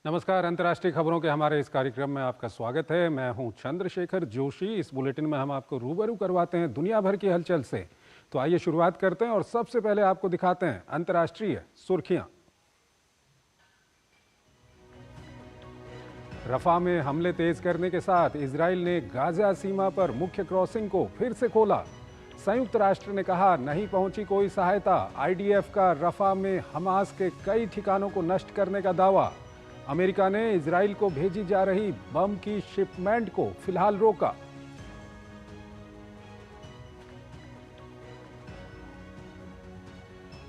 नमस्कार। अंतर्राष्ट्रीय खबरों के हमारे इस कार्यक्रम में आपका स्वागत है। मैं हूं चंद्रशेखर जोशी। इस बुलेटिन में हम आपको रूबरू करवाते हैं दुनिया भर की हलचल से। तो आइए शुरुआत करते हैं और सबसे पहले आपको दिखाते हैं अंतर्राष्ट्रीय सुर्खियां। रफा में हमले तेज करने के साथ इजराइल ने गाजा सीमा पर मुख्य क्रॉसिंग को फिर से खोला। संयुक्त राष्ट्र ने कहा नहीं पहुंची कोई सहायता। आईडीएफ का रफा में हमास के कई ठिकानों को नष्ट करने का दावा। अमेरिका ने इजराइल को भेजी जा रही बम की शिपमेंट को फिलहाल रोका।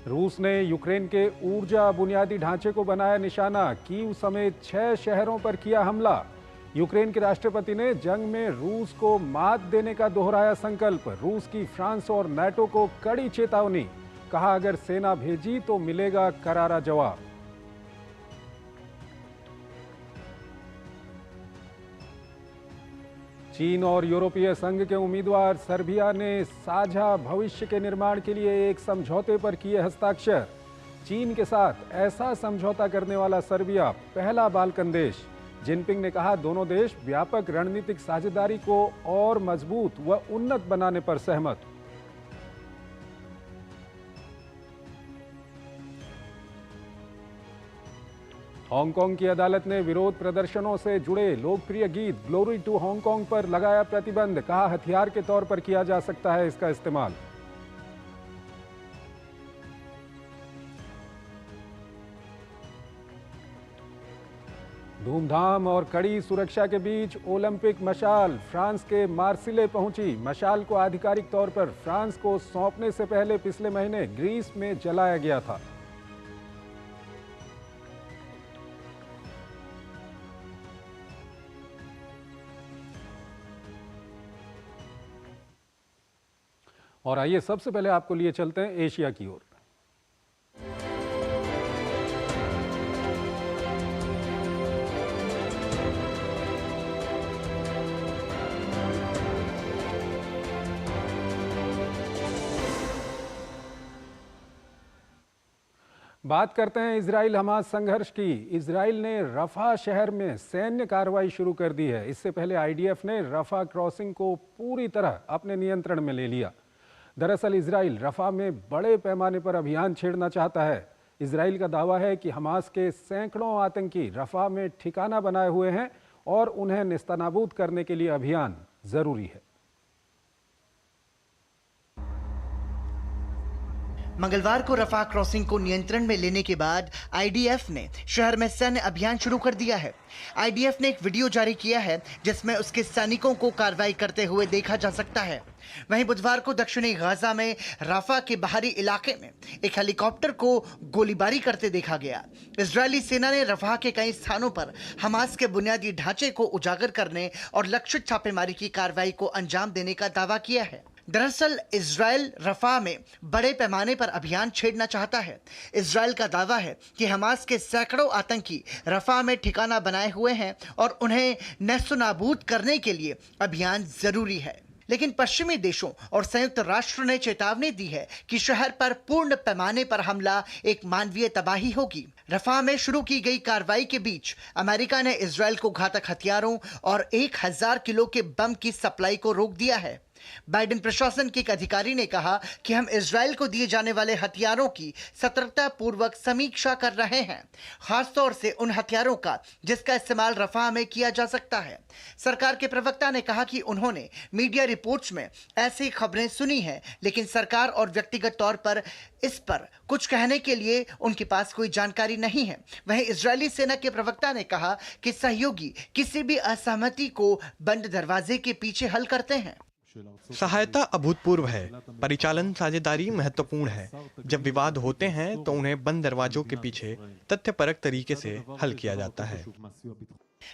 रूस ने यूक्रेन के ऊर्जा बुनियादी ढांचे को बनाया निशाना। कीव समेत 6 शहरों पर किया हमला। यूक्रेन के राष्ट्रपति ने जंग में रूस को मात देने का दोहराया संकल्प। रूस की फ्रांस और नाटो को कड़ी चेतावनी। कहा अगर सेना भेजी तो मिलेगा करारा जवाब। चीन और यूरोपीय संघ के उम्मीदवार सर्बिया ने साझा भविष्य के निर्माण के लिए एक समझौते पर किए हस्ताक्षर। चीन के साथ ऐसा समझौता करने वाला सर्बिया पहला बाल्कन देश। जिनपिंग ने कहा दोनों देश व्यापक रणनीतिक साझेदारी को और मजबूत व उन्नत बनाने पर सहमत। हांगकांग की अदालत ने विरोध प्रदर्शनों से जुड़े लोकप्रिय गीत ग्लोरी टू हांगकांग पर लगाया प्रतिबंध। कहा हथियार के तौर पर किया जा सकता है इसका इस्तेमाल। धूमधाम और कड़ी सुरक्षा के बीच ओलंपिक मशाल फ्रांस के मार्सिले पहुंची। मशाल को आधिकारिक तौर पर फ्रांस को सौंपने से पहले पिछले महीने ग्रीस में जलाया गया था। और आइए सबसे पहले आपको लिए चलते हैं एशिया की ओर। बात करते हैं इजराइल हमास संघर्ष की। इजराइल ने रफा शहर में सैन्य कार्रवाई शुरू कर दी है। इससे पहले आईडीएफ ने रफा क्रॉसिंग को पूरी तरह अपने नियंत्रण में ले लिया। दरअसल इजराइल रफा में बड़े पैमाने पर अभियान छेड़ना चाहता है। इजराइल का दावा है कि हमास के सैकड़ों आतंकी रफा में ठिकाना बनाए हुए हैं और उन्हें नेस्तनाबूद करने के लिए अभियान जरूरी है। मंगलवार को रफा क्रॉसिंग को नियंत्रण में लेने के बाद आईडीएफ ने शहर में सैन्य अभियान शुरू कर दिया है। आईडीएफ ने एक वीडियो जारी किया है जिसमें उसके सैनिकों को कार्रवाई करते हुए देखा जा सकता है। वहीं बुधवार को दक्षिणी गाजा में राफा के बाहरी इलाके में एक हेलीकॉप्टर को गोलीबारी करते देखा गया। इजरायली सेना ने रफा के कई स्थानों पर हमास के बुनियादी ढांचे को उजागर करने और लक्षित छापेमारी की कार्रवाई को अंजाम देने का दावा किया है। दरअसल इजराइल रफा में बड़े पैमाने पर अभियान छेड़ना चाहता है। इजराइल का दावा है कि हमास के सैकड़ों आतंकी रफा में ठिकाना बनाए हुए हैं और उन्हें नेस्तनाबूद करने के लिए अभियान जरूरी है। लेकिन पश्चिमी देशों और संयुक्त राष्ट्र ने चेतावनी दी है कि शहर पर पूर्ण पैमाने पर हमला एक मानवीय तबाही होगी। रफा में शुरू की गई कार्रवाई के बीच अमेरिका ने इजराइल को घातक हथियारों और 1000 किलो के बम की सप्लाई को रोक दिया है। बाइडेन प्रशासन के एक अधिकारी ने कहा कि हम इजराइल को दिए जाने वाले हथियारों की सतर्कता पूर्वक समीक्षा कर रहे हैं, खासतौर से उन हथियारों का जिसका इस्तेमाल रफा में किया जा सकता है। सरकार के प्रवक्ता ने कहा कि उन्होंने मीडिया रिपोर्ट्स में ऐसी खबरें सुनी हैं, लेकिन सरकार और व्यक्तिगत तौर पर इस पर कुछ कहने के लिए उनके पास कोई जानकारी नहीं है। वहीं इजरायली सेना के प्रवक्ता ने कहा कि सहयोगी किसी भी असहमति को बंद दरवाजे के पीछे हल करते हैं। सहायता अभूतपूर्व है, परिचालन साझेदारी महत्वपूर्ण है। जब विवाद होते हैं तो उन्हें बंद दरवाजों के पीछे तथ्यपरक तरीके से हल किया जाता है।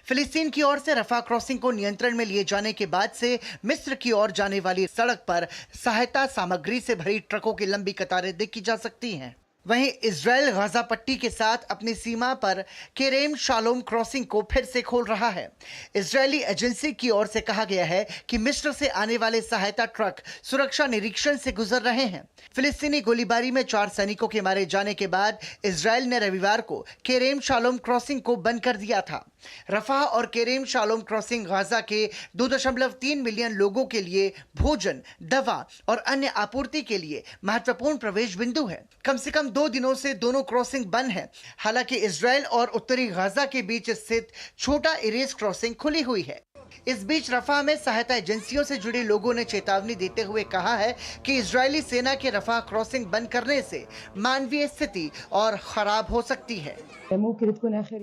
फिलिस्तीन की ओर से रफा क्रॉसिंग को नियंत्रण में लिए जाने के बाद से मिस्र की ओर जाने वाली सड़क पर सहायता सामग्री से भरी ट्रकों की लंबी कतारें देखी जा सकती हैं। वहीं इजराइल गाजा पट्टी के साथ अपनी सीमा पर केरेम शालोम क्रॉसिंग को फिर से खोल रहा है। इजरायली एजेंसी की ओर से कहा गया है कि मिस्र से आने वाले सहायता ट्रक सुरक्षा निरीक्षण से गुजर रहे हैं। फिलिस्तीनी गोलीबारी में 4 सैनिकों के मारे जाने के बाद इजराइल ने रविवार को केरेम शालोम क्रॉसिंग को बंद कर दिया था। रफाह और केरेम शालोम क्रॉसिंग गाजा के 2.3 मिलियन लोगों के लिए भोजन, दवा और अन्य आपूर्ति के लिए महत्वपूर्ण प्रवेश बिंदु है। कम से कम 2 दिनों से दोनों क्रॉसिंग बंद है। हालांकि इजराइल और उत्तरी गाजा के बीच स्थित छोटा इरेज क्रॉसिंग खुली हुई है। इस बीच रफाह में सहायता एजेंसियों से जुड़े लोगों ने चेतावनी देते हुए कहा है कि इजरायली सेना के रफाह क्रॉसिंग बंद करने से मानवीय स्थिति और खराब हो सकती है।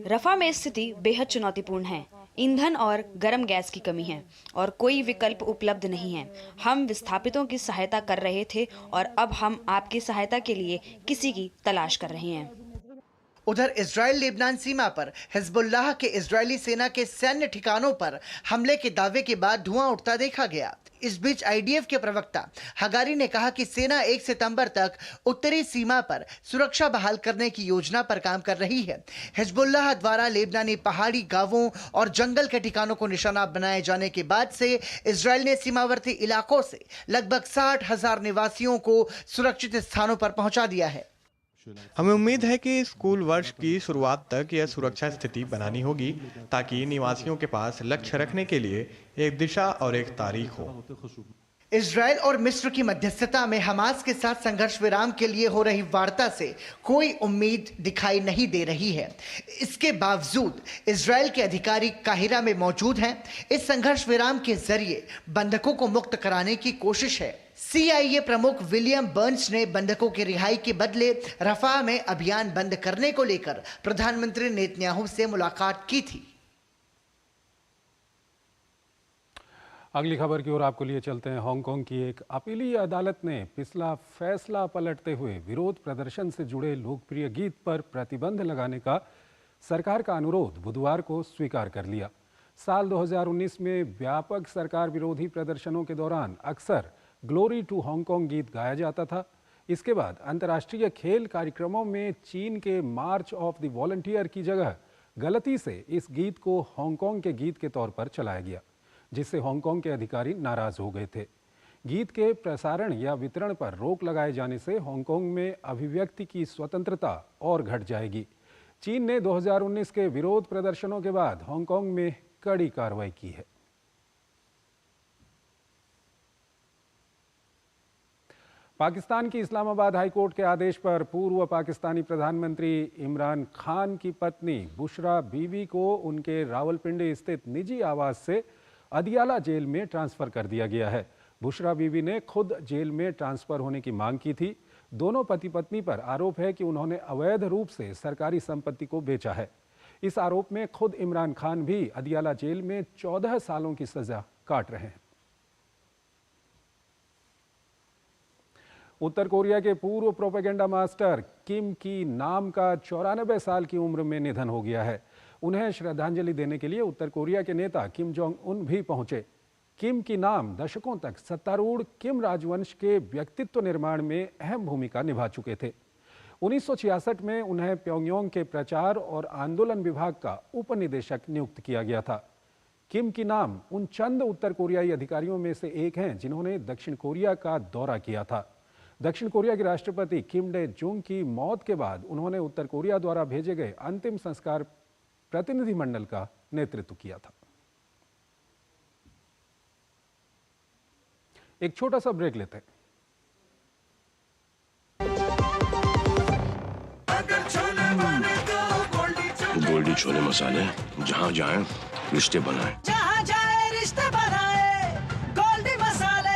रफा में स्थिति बेहद चुनौतीपूर्ण है। ईंधन और गर्म गैस की कमी है और कोई विकल्प उपलब्ध नहीं है। हम विस्थापितों की सहायता कर रहे थे और अब हम आपकी सहायता के लिए किसी की तलाश कर रहे हैं। उधर इजराइल लेबनान सीमा पर हिजबुल्लाह के इजरायली सेना के सैन्य ठिकानों पर हमले के दावे के बाद धुआं उठता देखा गया। इस बीच आईडीएफ के प्रवक्ता हगारी ने कहा कि सेना 1 सितंबर तक उत्तरी सीमा पर सुरक्षा बहाल करने की योजना पर काम कर रही है। हिजबुल्लाह द्वारा लेबनानी पहाड़ी गांवों और जंगल के ठिकानों को निशाना बनाए जाने के बाद से इजराइल ने सीमावर्ती इलाकों से लगभग 60,000 निवासियों को सुरक्षित स्थानों पर पहुंचा दिया है। हमें उम्मीद है कि स्कूल वर्ष की शुरुआत तक यह सुरक्षा स्थिति बनानी होगी ताकि निवासियों के पास लक्ष्य रखने के लिए एक दिशा और एक तारीख हो। इजराइल और मिस्र की मध्यस्थता में हमास के साथ संघर्ष विराम के लिए हो रही वार्ता से कोई उम्मीद दिखाई नहीं दे रही है। इसके बावजूद इजराइल के अधिकारी काहिरा में मौजूद हैं। इस संघर्ष विराम के जरिए बंधकों को मुक्त कराने की कोशिश है। CIA प्रमुख विलियम बर्न्स ने बंधकों की रिहाई के बदले रफाह में अभियान बंद करने को लेकर प्रधानमंत्री नेतन्याहू से मुलाकात की थी। अगली खबर की ओर आपको लिए चलते हैं। हांगकांग की एक अपीली अदालत ने पिछला फैसला पलटते हुए विरोध प्रदर्शन से जुड़े लोकप्रिय गीत पर प्रतिबंध लगाने का सरकार का अनुरोध बुधवार को स्वीकार कर लिया। साल 2019 में व्यापक सरकार विरोधी प्रदर्शनों के दौरान अक्सर ग्लोरी टू हांगकांग गीत गाया जाता था। इसके बाद अंतर्राष्ट्रीय खेल कार्यक्रमों में चीन के मार्च ऑफ द वॉलंटियर की जगह गलती से इस गीत को हांगकांग के गीत के तौर पर चलाया गया, जिससे हांगकांग के अधिकारी नाराज हो गए थे। गीत के प्रसारण या वितरण पर रोक लगाए जाने से हांगकांग में अभिव्यक्ति की स्वतंत्रता और घट जाएगी। चीन ने 2019 के विरोध प्रदर्शनों के बाद हांगकांग में कड़ी कार्रवाई की है। पाकिस्तान की इस्लामाबाद हाईकोर्ट के आदेश पर पूर्व पाकिस्तानी प्रधानमंत्री इमरान खान की पत्नी बुशरा बीवी को उनके रावलपिंडी स्थित निजी आवास से अदियाला जेल में ट्रांसफर कर दिया गया है। बुशरा बीवी ने खुद जेल में ट्रांसफर होने की मांग की थी। दोनों पति पत्नी पर आरोप है कि उन्होंने अवैध रूप से सरकारी संपत्ति को बेचा है। इस आरोप में खुद इमरान खान भी अदियाला जेल में 14 सालों की सजा काट रहे हैं। उत्तर कोरिया के पूर्व प्रोपेगेंडा मास्टर किम की नाम का 94 साल की उम्र में निधन हो गया है। उन्हें श्रद्धांजलि देने के लिए उत्तर कोरिया के नेता किम जोंग उन भी पहुंचे। किम की नाम दशकों तक सत्तारूढ़ किम राजवंश के व्यक्तित्व निर्माण में अहम भूमिका निभा चुके थे। 1966 में उन्हें प्योंगयांग के प्रचार और आंदोलन विभाग का उपनिदेशक नियुक्त किया गया था। किम की नाम उन चंद उत्तर कोरियाई अधिकारियों में से एक हैं जिन्होंने दक्षिण कोरिया का दौरा किया था। दक्षिण कोरिया के राष्ट्रपति किम डे जुंग की मौत के बाद उन्होंने उत्तर कोरिया द्वारा भेजे गए अंतिम संस्कार प्रतिनिधिमंडल का नेतृत्व किया था। एक छोटा सा ब्रेक लेते हैं। गोल्डी छोले मसाले, जहाँ जाए रिश्ते बनाए, जहाँ जाए रिश्ते बनाए, गोल्डी मसाले।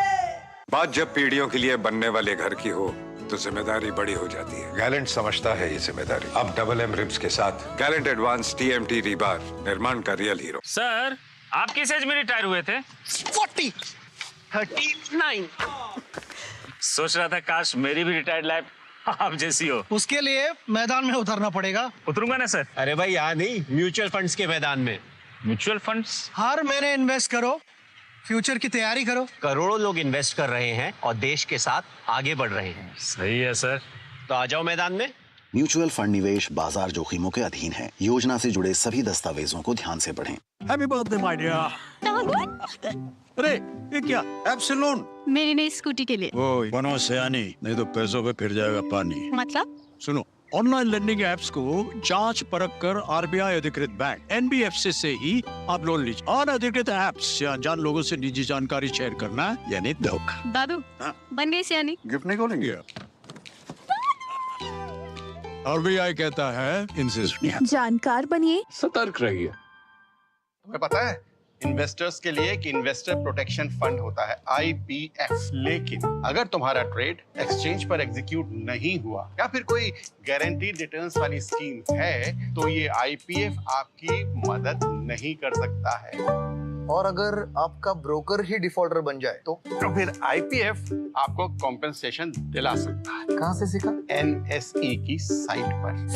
बात जब पीढ़ियों के लिए बनने वाले घर की हो तो जिम्मेदारी बड़ी हो जाती है। गैलेंट समझता है ये जिम्मेदारी। अब डबल एम रिब्स के साथ गैलेंट एडवांस TMT रीबार, निर्माण का रियल हीरो। सर, आप किस एज में रिटायर हुए थे? 39। सोच रहा था काश मेरी भी रिटायर्ड लाइफ आप जैसी हो। उसके लिए मैदान में उतरना पड़ेगा। उतरूंगा ना सर। अरे भाई यहाँ नहीं, म्यूचुअल फंड्स के मैदान में। Mutual funds? हर महीने इन्वेस्ट करो, फ्यूचर की तैयारी करो। करोड़ों लोग इन्वेस्ट कर रहे हैं और देश के साथ आगे बढ़ रहे हैं। सही है सर। तो आ जाओ मैदान में। म्यूचुअल फंड निवेश बाजार जोखिमों के अधीन है। योजना से जुड़े सभी दस्तावेजों को ध्यान से पढ़ें। Happy birthday my dear. अरे ये क्या? ऐप से लोन? मेरी नई स्कूटी के लिए। ओए बनो सयानी, नहीं तो पैसों पे फिर जाएगा पानी। मतलब? सुनो, ऑनलाइन लर्निंग ऐप्स को जांच परख कर आरबीआई अधिकृत बैंक एनबीएफसी से ही आप लोन लीजिए। अनधिकृत ऐप्स या अनजान लोगों से निजी जानकारी शेयर करना यानी धोखा। दादू बन गई सियानी। गिफ्ट नहीं खोलेंगे? आरबीआई कहता है इनसे सुनिए। जानकार बनिए, सतर्क रहिए। तुम्हें पता है इन्वेस्टर्स के लिए एक इन्वेस्टर प्रोटेक्शन फंड होता है IPF, लेकिन अगर तुम्हारा ट्रेड एक्सचेंज पर एग्जीक्यूट नहीं हुआ या फिर कोई गारंटीड रिटर्न्स वाली स्कीम है तो ये IPF आपकी मदद नहीं कर सकता है। और अगर आपका ब्रोकर ही डिफॉल्टर बन जाए तो फिर IPF आपको कॉम्पेंसेशन दिला सकता है। कहाँ से सीखा? NSE की साइट पर।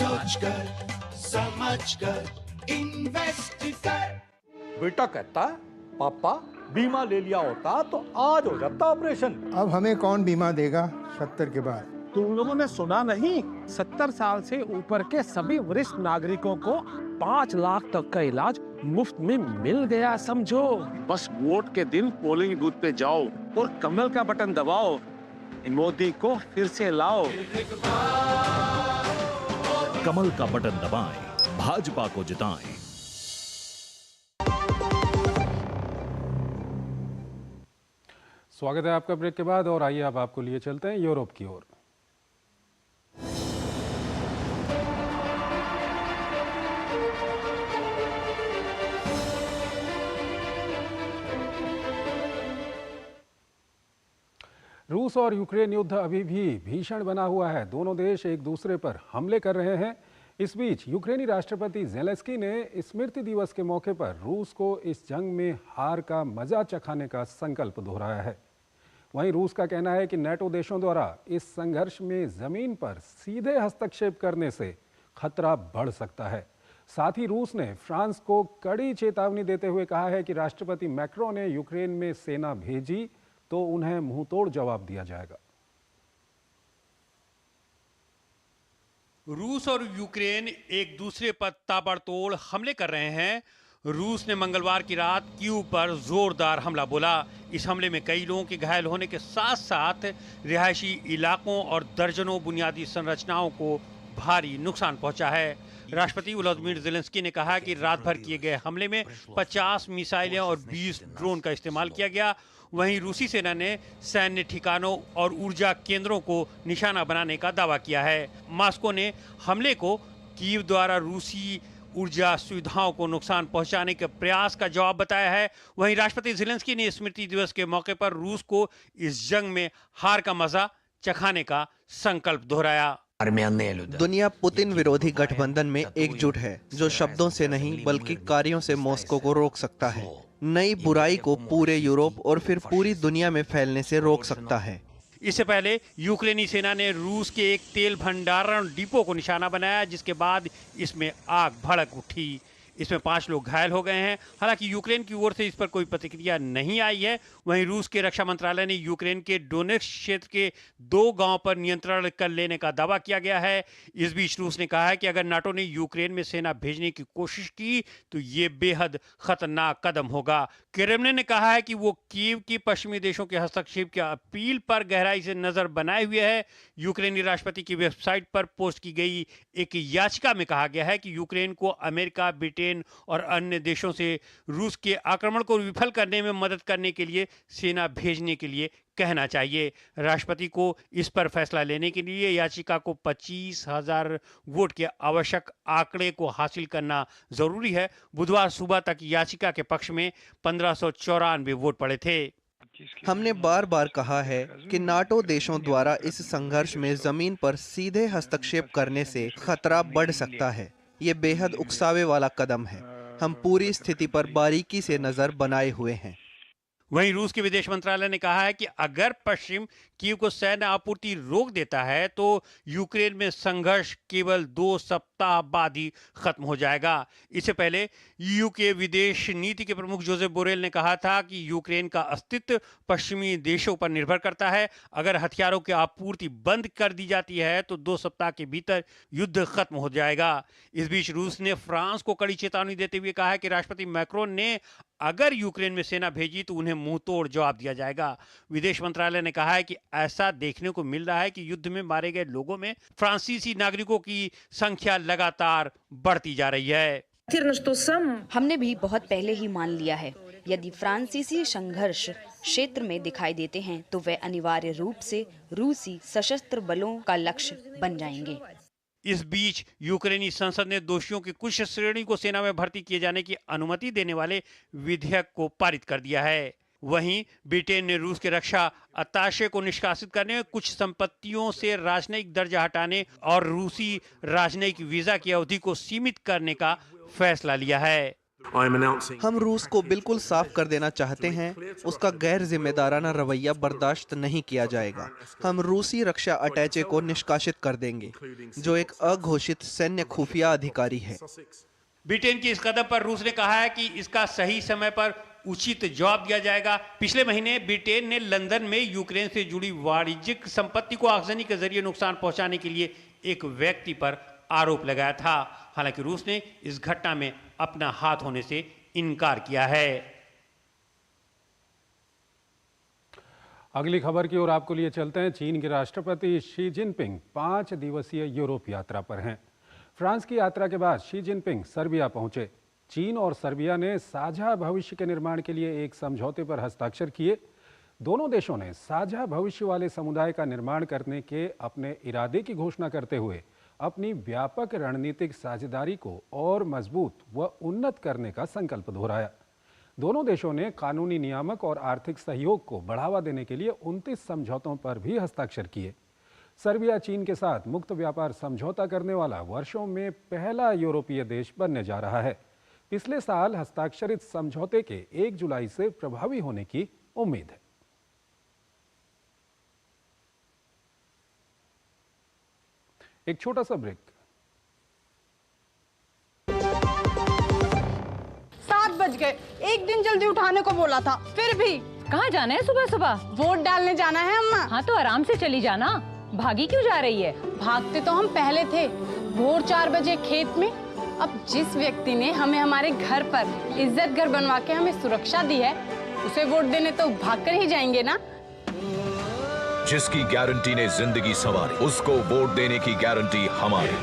समझ कर इन्वेस्ट कर। बेटा कहता है पापा बीमा ले लिया होता तो आज हो जाता ऑपरेशन। अब हमें कौन बीमा देगा 70 के बाद? तुम लोगों ने सुना नहीं? 70 साल से ऊपर के सभी वरिष्ठ नागरिकों को 5 लाख तक का इलाज मुफ्त में मिल गया। समझो, बस वोट के दिन पोलिंग बूथ पे जाओ और कमल का बटन दबाओ, मोदी को फिर से लाओ। कमल का बटन दबाएं, भाजपा को जिताएं। स्वागत है आपका ब्रेक के बाद और आइए अब आपको लिए चलते हैं यूरोप की ओर। रूस और यूक्रेन युद्ध अभी भी भीषण बना हुआ है। दोनों देश एक दूसरे पर हमले कर रहे हैं। इस बीच यूक्रेनी राष्ट्रपति ज़ेलेंस्की ने स्मृति दिवस के मौके पर रूस को इस जंग में हार का मजा चखाने का संकल्प दोहराया है। वहीं रूस का कहना है कि नेटो देशों द्वारा इस संघर्ष में जमीन पर सीधे हस्तक्षेप करने से खतरा बढ़ सकता है। साथ ही रूस ने फ्रांस को कड़ी चेतावनी देते हुए कहा है कि राष्ट्रपति मैक्रो ने यूक्रेन में सेना भेजी तो उन्हें मुंहतोड़ जवाब दिया जाएगा। रूस और यूक्रेन एक दूसरे पर ताबड़तोड़ हमले कर रहे हैं। रूस ने मंगलवार की रात कीव पर जोरदार हमला बोला। इस हमले में कई लोगों के घायल होने के साथ साथ रिहायशी इलाकों और दर्जनों बुनियादी संरचनाओं को भारी नुकसान पहुंचा है। राष्ट्रपति व्लादिमीर ज़ेलेंस्की ने कहा कि रात भर किए गए हमले में 50 मिसाइलें और 20 ड्रोन का इस्तेमाल किया गया। वहीं रूसी सेना ने सैन्य ठिकानों और ऊर्जा केंद्रों को निशाना बनाने का दावा किया है। मॉस्को ने हमले को कीव द्वारा रूसी ऊर्जा सुविधाओं को नुकसान पहुंचाने के प्रयास का जवाब बताया है। वहीं राष्ट्रपति ज़ेलेंस्की ने स्मृति दिवस के मौके पर रूस को इस जंग में हार का मजा चखाने का संकल्प दोहराया। दुनिया पुतिन विरोधी गठबंधन में एकजुट है, जो शब्दों से नहीं बल्कि कार्यों से मॉस्को को रोक सकता है। नई बुराई को पूरे यूरोप और फिर पूरी दुनिया में फैलने से रोक सकता है। इससे पहले यूक्रेनी सेना ने रूस के एक तेल भंडारण डिपो को निशाना बनाया, जिसके बाद इसमें आग भड़क उठी। इसमें 5 लोग घायल हो गए हैं। हालांकि यूक्रेन की ओर से इस पर कोई प्रतिक्रिया नहीं आई है। वहीं रूस के रक्षा मंत्रालय ने यूक्रेन के डोनेट्स्क क्षेत्र के 2 गांव पर नियंत्रण कर लेने का दावा किया गया है। इस बीच रूस ने कहा है कि अगर नाटो ने यूक्रेन में सेना भेजने की कोशिश की तो ये बेहद खतरनाक कदम होगा। क्रेमलिन ने कहा है कि वो कीव की पश्चिमी देशों के हस्तक्षेप की अपील पर गहराई से नजर बनाए हुए है। यूक्रेनी राष्ट्रपति की वेबसाइट पर पोस्ट की गई एक याचिका में कहा गया है कि यूक्रेन को अमेरिका, ब्रिटेन और अन्य देशों से रूस के आक्रमण को विफल करने में मदद करने के लिए सेना भेजने के लिए कहना चाहिए। राष्ट्रपति को इस पर फैसला लेने के लिए याचिका को 25,000 वोट के आवश्यक आंकड़े को हासिल करना जरूरी है। बुधवार सुबह तक याचिका के पक्ष में 1594 वोट पड़े थे। हमने बार बार कहा है कि नाटो देशों द्वारा इस संघर्ष में जमीन पर सीधे हस्तक्षेप करने से खतरा बढ़ सकता है। ये बेहद उकसावे वाला कदम है। हम पूरी स्थिति पर बारीकी से नजर बनाए हुए हैं। वहीं रूस के विदेश मंत्रालय ने कहा है कि अगर पश्चिम कीव को सैन्य आपूर्ति रोक देता है तो यूक्रेन में संघर्ष केवल 2 सप्ताह बाद ही खत्म हो जाएगा। इससे पहले ईयू के विदेश नीति के प्रमुख जोसेफ बोरेल ने कहा था कि यूक्रेन का अस्तित्व पश्चिमी देशों पर निर्भर करता है। अगर हथियारों की आपूर्ति बंद कर दी जाती है तो 2 सप्ताह के भीतर युद्ध खत्म हो जाएगा। इस बीच रूस ने फ्रांस को कड़ी चेतावनी देते हुए कहा है कि राष्ट्रपति मैक्रोन ने अगर यूक्रेन में सेना भेजी तो उन्हें मुंहतोड़ जवाब दिया जाएगा। विदेश मंत्रालय ने कहा है कि ऐसा देखने को मिल रहा है कि युद्ध में मारे गए लोगों में फ्रांसीसी नागरिकों की संख्या लगातार बढ़ती जा रही है। हमने भी बहुत पहले ही मान लिया है, यदि फ्रांसीसी संघर्ष क्षेत्र में दिखाई देते हैं तो वे अनिवार्य रूप से रूसी सशस्त्र बलों का लक्ष्य बन जाएंगे। इस बीच यूक्रेनी संसद ने दोषियों की कुछ श्रेणी को सेना में भर्ती किए जाने की अनुमति देने वाले विधेयक को पारित कर दिया है। वहीं ब्रिटेन ने रूस के रक्षा अत्ताशे को निष्कासित करने, कुछ संपत्तियों से राजनयिक दर्जा हटाने और रूसी राजनयिक वीजा की अवधि को सीमित करने का फैसला लिया है। हम रूस को बिल्कुल साफ कर देना चाहते हैं, उसका गैर जिम्मेदाराना रवैया बर्दाश्त नहीं किया जाएगा। हम रूसी रक्षा अटैचे को निष्कासित कर देंगे, जो एक अघोषित सैन्य खुफिया अधिकारी है। ब्रिटेन की इस कदम पर रूस ने कहा है कि इसका सही समय पर उचित जवाब दिया जाएगा। पिछले महीने ब्रिटेन ने लंदन में यूक्रेन से जुड़ी वाणिज्यिक संपत्ति को आगजनी के जरिए नुकसान पहुंचाने के लिए एक व्यक्ति पर आरोप लगाया था। हालांकि रूस ने इस घटना में अपना हाथ होने से इनकार किया है। अगली खबर की ओर आपको लिए चलते हैं। चीन के राष्ट्रपति शी जिनपिंग 5 दिवसीय यूरोप यात्रा पर हैं। फ्रांस की यात्रा के बाद शी जिनपिंग सर्बिया पहुंचे। चीन और सर्बिया ने साझा भविष्य के निर्माण के लिए एक समझौते पर हस्ताक्षर किए। दोनों देशों ने साझा भविष्य वाले समुदाय का निर्माण करने के अपने इरादे की घोषणा करते हुए अपनी व्यापक रणनीतिक साझेदारी को और मजबूत व उन्नत करने का संकल्प दोहराया। दोनों देशों ने कानूनी नियामक और आर्थिक सहयोग को बढ़ावा देने के लिए 29 समझौतों पर भी हस्ताक्षर किए। सर्बिया चीन के साथ मुक्त व्यापार समझौता करने वाला वर्षों में पहला यूरोपीय देश बनने जा रहा है। पिछले साल हस्ताक्षरित समझौते के 1 जुलाई से प्रभावी होने की उम्मीद है। एक छोटा सा ब्रेक। 7 बज गए, एक दिन जल्दी उठाने को बोला था, फिर भी। कहाँ जाना है सुबह सुबह? वोट डालने जाना है अम्मा। हाँ तो आराम से चली जाना, भागी क्यों जा रही है? भागते तो हम पहले थे, भोर 4 बजे खेत में। अब जिस व्यक्ति ने हमें हमारे घर पर इज्जत घर बनवा के हमें सुरक्षा दी है, उसे वोट देने तो भाग कर ही जाएंगे ना। जिसकी गारंटी ने जिंदगी संवारी, उसको वोट देने की गारंटी हमारी।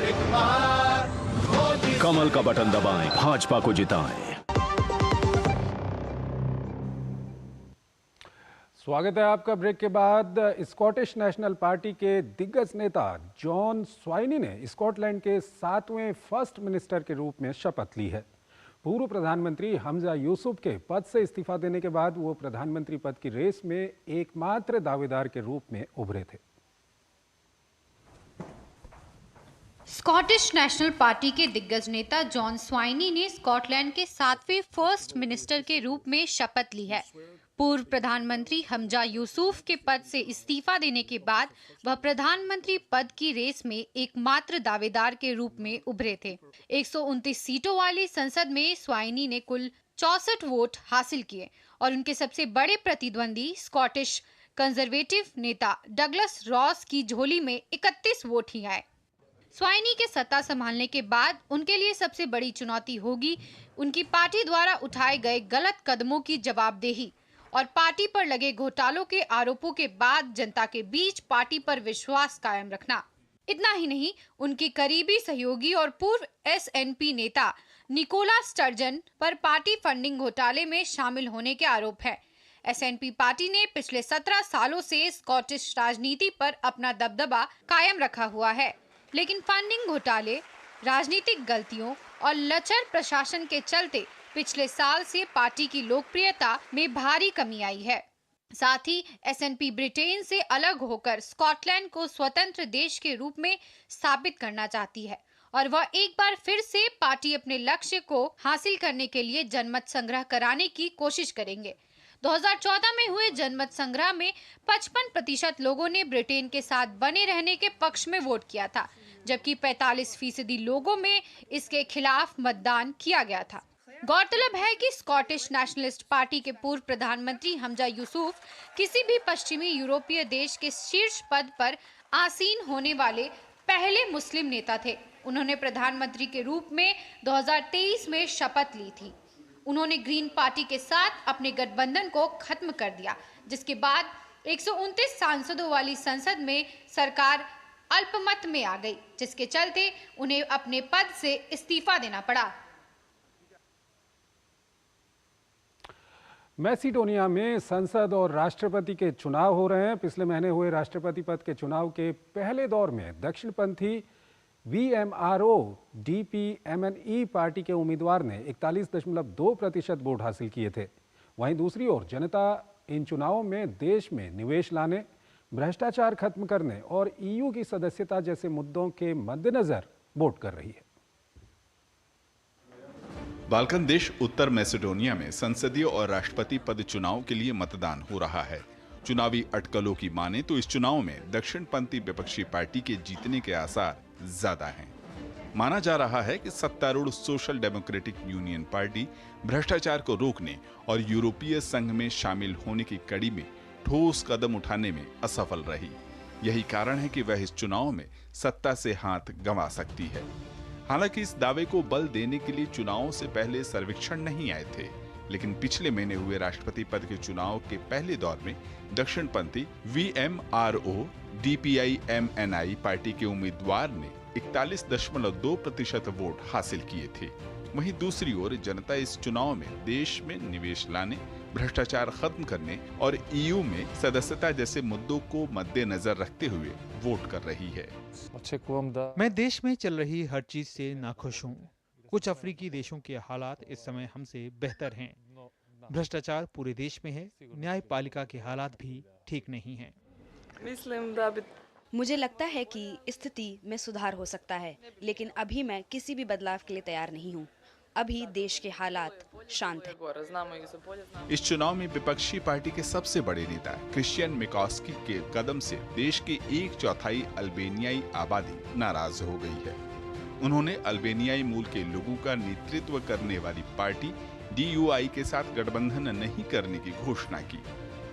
कमल का बटन दबाएं, भाजपा को जिताएं। स्वागत है आपका ब्रेक के बाद। स्कॉटिश नेशनल पार्टी के दिग्गज नेता जॉन स्वाइनी ने स्कॉटलैंड के 7वें फर्स्ट मिनिस्टर के रूप में शपथ ली है। पूर्व प्रधानमंत्री हमजा यूसुफ के पद से इस्तीफा देने के बाद वो प्रधानमंत्री पद की रेस में एकमात्र दावेदार के रूप में उभरे थे। स्कॉटिश नेशनल पार्टी के दिग्गज नेता जॉन स्वाइनी ने स्कॉटलैंड के 7वें फर्स्ट मिनिस्टर के रूप में शपथ ली है। पूर्व प्रधानमंत्री हमजा यूसुफ के पद से इस्तीफा देने के बाद वह प्रधानमंत्री पद की रेस में एकमात्र दावेदार के रूप में उभरे थे। 129 सीटों वाली संसद में स्वाइनी ने कुल 64 वोट हासिल किए और उनके सबसे बड़े प्रतिद्वंदी स्कॉटिश कंजर्वेटिव नेता डगलस रॉस की झोली में 31 वोट ही आए। स्वाइनी के सत्ता संभालने के बाद उनके लिए सबसे बड़ी चुनौती होगी उनकी पार्टी द्वारा उठाए गए गलत कदमों की जवाबदेही और पार्टी पर लगे घोटालों के आरोपों के बाद जनता के बीच पार्टी पर विश्वास कायम रखना। इतना ही नहीं, उनके करीबी सहयोगी और पूर्व एसएनपी नेता निकोला स्टर्जन पर पार्टी फंडिंग घोटाले में शामिल होने के आरोप है। एसएनपी पार्टी ने पिछले 17 सालों से स्कॉटिश राजनीति पर अपना दबदबा कायम रखा हुआ है, लेकिन फंडिंग घोटाले, राजनीतिक गलतियों और लचर प्रशासन के चलते पिछले साल से पार्टी की लोकप्रियता में भारी कमी आई है। साथ ही एसएनपी ब्रिटेन से अलग होकर स्कॉटलैंड को स्वतंत्र देश के रूप में स्थापित करना चाहती है और वह एक बार फिर से पार्टी अपने लक्ष्य को हासिल करने के लिए जनमत संग्रह कराने की कोशिश करेंगे। 2014 में हुए जनमत संग्रह में 55% लोगों ने ब्रिटेन के साथ बने रहने के पक्ष में वोट किया था, जबकि 45% लोगों में इसके खिलाफ मतदान किया गया था। गौरतलब है कि स्कॉटिश नेशनलिस्ट पार्टी के पूर्व प्रधानमंत्री हमजा यूसुफ किसी भी पश्चिमी यूरोपीय देश के शीर्ष पद पर आसीन होने वाले पहले मुस्लिम नेता थे। उन्होंने प्रधानमंत्री के रूप में 2023 में शपथ ली थी। उन्होंने ग्रीन पार्टी के साथ अपने गठबंधन को खत्म कर दिया, जिसके बाद 129 सांसदों वाली संसद में सरकार अल्पमत में आ गई, जिसके चलते उन्हें अपने पद से इस्तीफा देना पड़ा। मैसिडोनिया में संसद और राष्ट्रपति के चुनाव हो रहे हैं। पिछले महीने हुए राष्ट्रपति पद के चुनाव के पहले दौर में दक्षिणपंथी VMRO DPMNE पार्टी के उम्मीदवार ने 41.2% वोट हासिल किए थे। वहीं दूसरी ओर जनता इन चुनावों में देश में निवेश लाने, भ्रष्टाचार खत्म करने और EU की सदस्यता जैसे मुद्दों के मद्देनजर वोट कर रही है। बाल्कन देश उत्तर मैसेडोनिया में संसदीय और राष्ट्रपति पद चुनाव के लिए मतदान हो रहा है। चुनावी अटकलों की माने तो इस चुनाव में दक्षिणपंथी विपक्षी पार्टी के जीतने के आसार ज्यादा हैं। माना जा रहा है कि सत्तारूढ़ सोशल डेमोक्रेटिक यूनियन पार्टी भ्रष्टाचार को रोकने और यूरोपीय संघ में शामिल होने की कड़ी में ठोस कदम उठाने में असफल रही। यही कारण है कि वह इस चुनाव में सत्ता से हाथ गंवा सकती है। हालांकि इस दावे को बल देने के लिए चुनावों से पहले सर्वेक्षण नहीं आए थे, लेकिन पिछले महीने हुए राष्ट्रपति पद के चुनाव के पहले दौर में दक्षिणपंथी VMRO DPIMNI पार्टी के उम्मीदवार ने 41.2% वोट हासिल किए थे। वहीं दूसरी ओर जनता इस चुनाव में देश में निवेश लाने, भ्रष्टाचार खत्म करने और EU में सदस्यता जैसे मुद्दों को मद्देनजर रखते हुए वोट कर रही है। मैं देश में चल रही हर चीज से नाखुश हूँ। कुछ अफ्रीकी देशों के हालात इस समय हमसे बेहतर हैं। भ्रष्टाचार पूरे देश में है, न्यायपालिका के हालात भी ठीक नहीं हैं। मुझे लगता है कि स्थिति में सुधार हो सकता है, लेकिन अभी मैं किसी भी बदलाव के लिए तैयार नहीं हूँ। अभी देश के हालात शांत हैं। इस चुनाव में विपक्षी पार्टी के सबसे बड़े नेता क्रिश्चियन मिकोस्की के कदम से देश की 1/4 अल्बेनियाई आबादी नाराज हो गई है। उन्होंने अल्बेनियाई मूल के लोगों का नेतृत्व करने वाली पार्टी DUI के साथ गठबंधन नहीं करने की घोषणा की।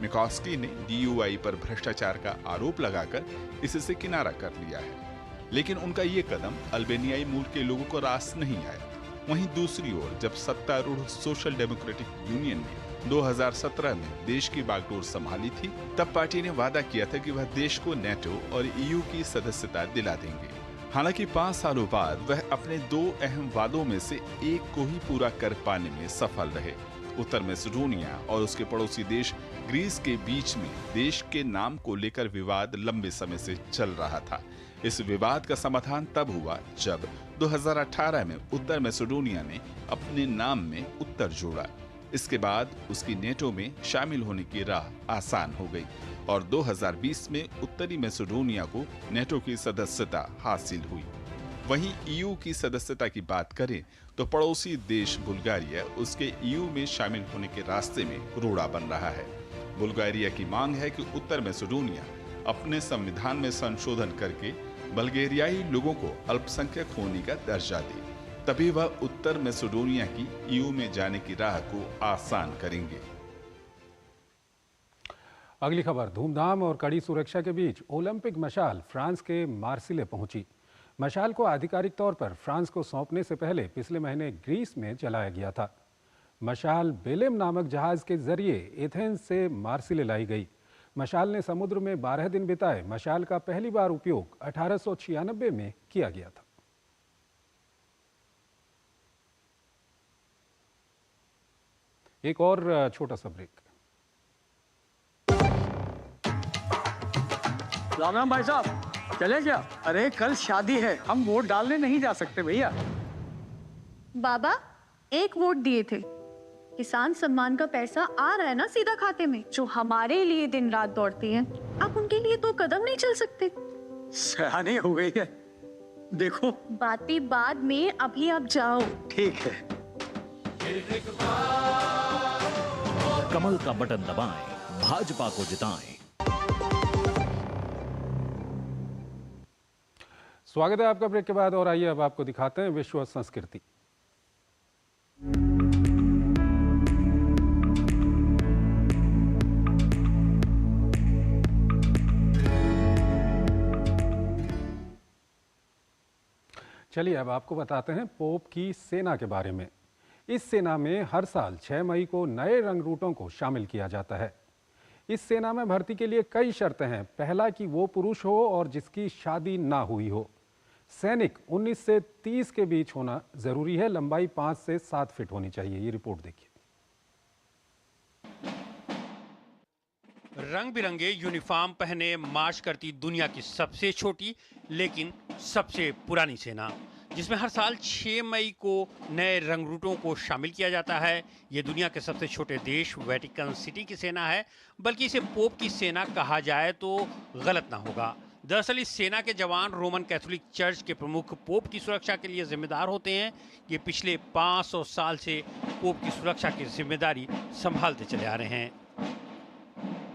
मिकोस्की ने DUI पर भ्रष्टाचार का आरोप लगाकर इससे किनारा कर लिया है, लेकिन उनका ये कदम अल्बेनियाई मूल के लोगों को रास नहीं आया। वहीं दूसरी ओर जब सत्तारूढ़ सोशल डेमोक्रेटिक यूनियन ने 2017 में देश की बागडोर संभाली थी, तब पार्टी ने वादा किया था कि वह देश को नेटो और EU की सदस्यता दिला देंगे। हालांकि 5 सालों बाद वह अपने 2 अहम वादों में से एक को ही पूरा कर पाने में सफल रहे। उत्तर मैसेडोनिया और उसके पड़ोसी देश ग्रीस के बीच में देश के नाम को लेकर विवाद लंबे समय से चल रहा था। इस विवाद का समाधान तब हुआ जब 2018 में उत्तर मैसेडोनिया ने अपने नाम में उत्तर जोड़ा। इसके बाद उसकी नेटो में शामिल होने की राह आसान हो गई और 2020 में उत्तरी मैसेडोनिया को नेटो की सदस्यता हासिल हुई। वहीं EU की सदस्यता की बात करें तो पड़ोसी देश बुल्गारिया उसके EU में शामिल होने के रास्ते में रोड़ा बन रहा है। बुल्गारिया की मांग है कि उत्तर मैसेडोनिया अपने संविधान में संशोधन करके बल्गेरियाई लोगों को अल्पसंख्यक होने का दर्जा दे, तभी वह उत्तर मैसेडोनिया की EU में जाने की राह को आसान करेंगे। अगली खबर, धूमधाम और कड़ी सुरक्षा के बीच ओलंपिक मशाल फ्रांस के मार्सिले पहुंची। मशाल को आधिकारिक तौर पर फ्रांस को सौंपने से पहले पिछले महीने ग्रीस में जलाया गया था। मशाल बेलेम नामक जहाज के जरिए एथेंस से मार्सिले लाई गई। मशाल ने समुद्र में 12 दिन बिताए। मशाल का पहली बार उपयोग 1896 में किया गया था। एक और छोटा सा ब्रेक। राम राम भाई साहब, चले क्या? अरे कल शादी है, हम वोट डालने नहीं जा सकते भैया। बाबा, एक वोट दिए थे। किसान सम्मान का पैसा आ रहा है ना सीधा खाते में, जो हमारे लिए दिन रात दौड़ती हैं। आप उनके लिए तो कदम नहीं चल सकते। सयानी हो गई है। देखो बातें बाद में, अभी आप जाओ। ठीक है। कमल का बटन दबाएं, भाजपा को जिताएं। स्वागत है आपका ब्रेक के बाद और आइए अब आपको दिखाते हैं विश्व संस्कृति। चलिए अब आपको बताते हैं पोप की सेना के बारे में। इस सेना में हर साल 6 मई को नए रंगरूटों को शामिल किया जाता है। इस सेना में भर्ती के लिए कई शर्तें हैं। पहला कि वो पुरुष हो और जिसकी शादी ना हुई हो। सैनिक 19 से 30 के बीच होना जरूरी है। लंबाई 5 से 7 फीट होनी चाहिए। ये रिपोर्ट देखिए। रंग बिरंगे यूनिफॉर्म पहने मार्च करती दुनिया की सबसे छोटी लेकिन सबसे पुरानी सेना, जिसमें हर साल 6 मई को नए रंगरूटों को शामिल किया जाता है। ये दुनिया के सबसे छोटे देश वेटिकन सिटी की सेना है, बल्कि इसे पोप की सेना कहा जाए तो गलत ना होगा। दरअसल इस सेना के जवान रोमन कैथोलिक चर्च के प्रमुख पोप की सुरक्षा के लिए जिम्मेदार होते हैं। ये पिछले 500 साल से पोप की सुरक्षा की जिम्मेदारी संभालते चले आ रहे हैं।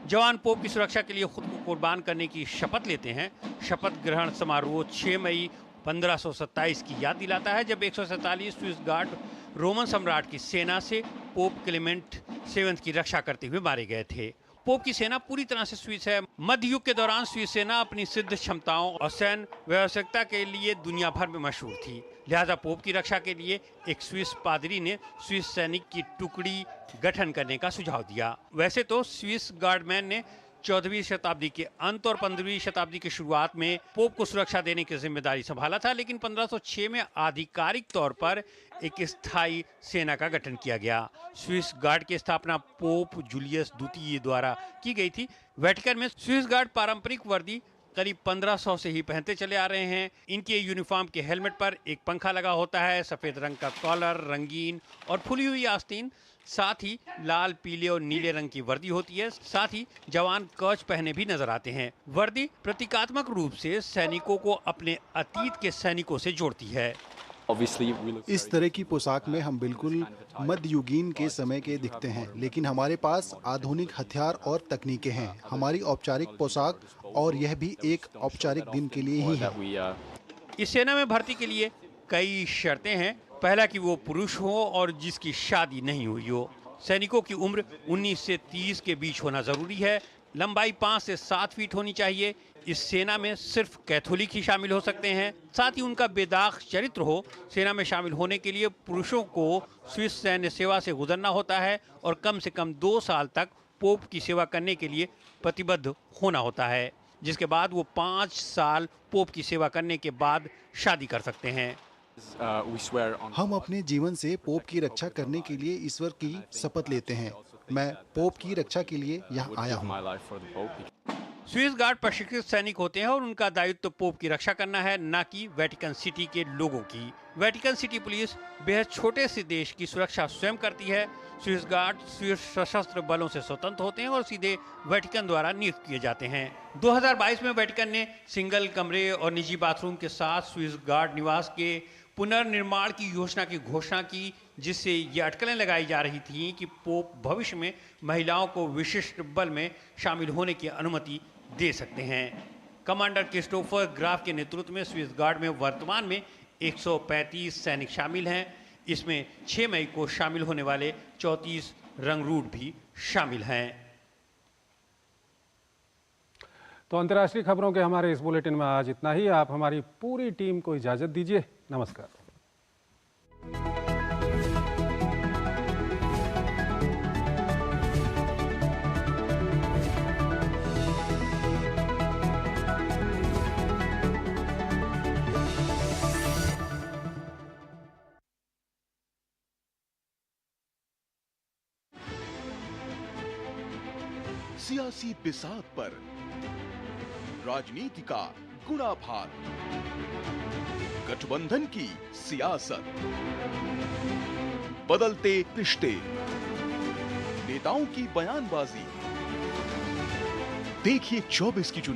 जवान पोप की सुरक्षा के लिए खुद को कुर्बान करने की शपथ लेते हैं। शपथ ग्रहण समारोह 6 मई 1527 की याद दिलाता है, जब 147 स्विस गार्ड रोमन सम्राट की सेना से पोप क्लेमेंट 7 की रक्षा करते हुए मारे गए थे। पोप की सेना पूरी तरह से स्विस है। मध्य युग के दौरान स्विस सेना अपनी सिद्ध क्षमताओं और सैन्य व्यावसायिकता के लिए दुनिया भर में मशहूर थी। लिहाजा पोप की रक्षा के लिए एक स्विस पादरी ने स्विस सैनिक की टुकड़ी गठन करने का सुझाव दिया। वैसे तो स्विस गार्डमैन ने 14वीं शताब्दी के अंत और 15वीं शताब्दी की शुरुआत में पोप को सुरक्षा देने की जिम्मेदारी संभाला था, लेकिन 1506 में आधिकारिक तौर पर एक स्थायी सेना का गठन किया गया। स्विस गार्ड की स्थापना पोप जूलियस द्वितीय द्वारा की गई थी। वेटिकन में स्विस गार्ड पारंपरिक वर्दी करीब 1500 से ही पहनते चले आ रहे हैं। इनके यूनिफॉर्म के हेलमेट पर एक पंखा लगा होता है, सफेद रंग का कॉलर, रंगीन और फुली हुई आस्तीन, साथ ही लाल, पीले और नीले रंग की वर्दी होती है। साथ ही जवान कवच पहने भी नजर आते हैं। वर्दी प्रतीकात्मक रूप से सैनिकों को अपने अतीत के सैनिकों से जोड़ती है। इस तरह की पोशाक में हम बिल्कुल मध्ययुगीन के समय के दिखते हैं, लेकिन हमारे पास आधुनिक हथियार और तकनीकें हैं। हमारी औपचारिक पोशाक, और यह भी एक औपचारिक दिन के लिए ही है। इस सेना में भर्ती के लिए कई शर्तें हैं। पहला कि वो पुरुष हो और जिसकी शादी नहीं हुई हो। सैनिकों की उम्र 19 से 30 के बीच होना जरूरी है। लंबाई 5 से 7 फीट होनी चाहिए। इस सेना में सिर्फ कैथोलिक ही शामिल हो सकते हैं। साथ ही उनका बेदाग चरित्र हो। सेना में शामिल होने के लिए पुरुषों को स्विस सैन्य सेवा से गुजरना होता है और कम से कम 2 साल तक पोप की सेवा करने के लिए प्रतिबद्ध होना होता है, जिसके बाद वो 5 साल पोप की सेवा करने के बाद शादी कर सकते हैं। हम अपने जीवन से पोप की रक्षा करने के लिए ईश्वर की शपथ लेते हैं। मैं पोप की रक्षा के लिए यहाँ आया हूँ। स्विस गार्ड प्रशिक्षित सैनिक होते हैं और उनका दायित्व पोप की रक्षा करना है, न कि वेटिकन सिटी के लोगों की। वेटिकन सिटी पुलिस बेहद छोटे से देश की सुरक्षा स्वयं करती है। स्विस गार्ड स्विस सशस्त्र बलों से स्वतंत्र होते हैं और सीधे वेटिकन द्वारा नियुक्त किए जाते हैं। 2022 में वेटिकन ने सिंगल कमरे और निजी बाथरूम के साथ स्विस गार्ड निवास के पुनर्निर्माण की योजना की घोषणा की, जिससे ये अटकलें लगाई जा रही थी कि पोप भविष्य में महिलाओं को विशिष्ट बल में शामिल होने की अनुमति दे सकते हैं। कमांडर क्रिस्टोफर ग्राफ के नेतृत्व में स्विस गार्ड में वर्तमान में 135 सैनिक शामिल हैं। इसमें 6 मई को शामिल होने वाले 34 रंगरूट भी शामिल हैं। तो अंतर्राष्ट्रीय खबरों के हमारे इस बुलेटिन में आज इतना ही। आप हमारी पूरी टीम को इजाजत दीजिए। नमस्कार। सियासी बिसात पर राजनीति का गुणाभार, गठबंधन की सियासत, बदलते रिश्ते, नेताओं की बयानबाजी। देखिए 24 की चुनाव।